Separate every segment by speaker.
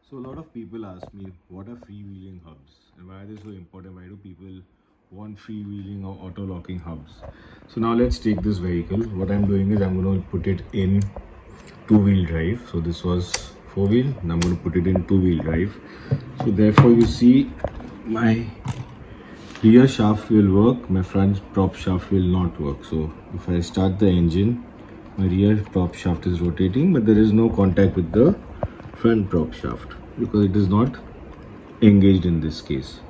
Speaker 1: So a lot of people ask me, what are freewheeling hubs and why are they so important? Why do people want freewheeling or auto locking hubs? So now let's take this vehicle. What I'm doing is I'm going to put it in two-wheel drive. So this was four-wheel and I'm going to put it in two-wheel drive. So therefore you see my rear shaft will work, my front prop shaft will not work. So if I start the engine, my rear prop shaft is rotating, but there is no contact with the front prop shaft because it is not engaged in this case.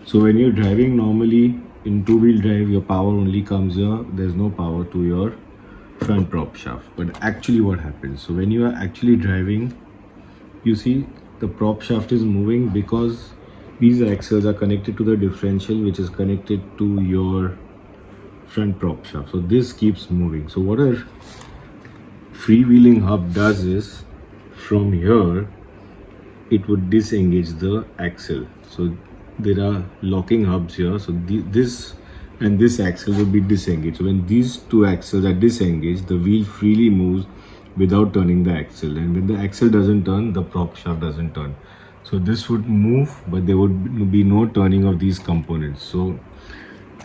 Speaker 1: So when you're driving normally in two-wheel drive, your power only comes here. There's no power to your front prop shaft. But actually what happens? So when you are actually driving, you see the prop shaft is moving because these axles are connected to the differential, which is connected to your front prop shaft. So this keeps moving. So what a freewheeling hub does is from here it would disengage the axle. So there are locking hubs here. So this and this axle will be disengaged. So when these two axles are disengaged, the wheel freely moves without turning the axle. And when the axle doesn't turn, the prop shaft doesn't turn. So this would move, but there would be no turning of these components. So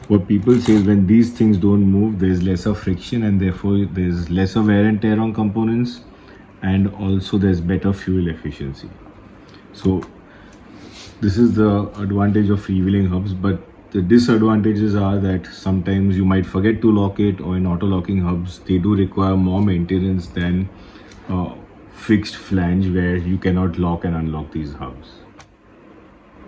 Speaker 1: what people say is when these things don't move, there is lesser friction and therefore there is lesser wear and tear on components, and also there's better fuel efficiency. So this is the advantage of freewheeling hubs, but the disadvantages are that sometimes you might forget to lock it, or in auto locking hubs they do require more maintenance than fixed flange where you cannot lock and unlock these hubs.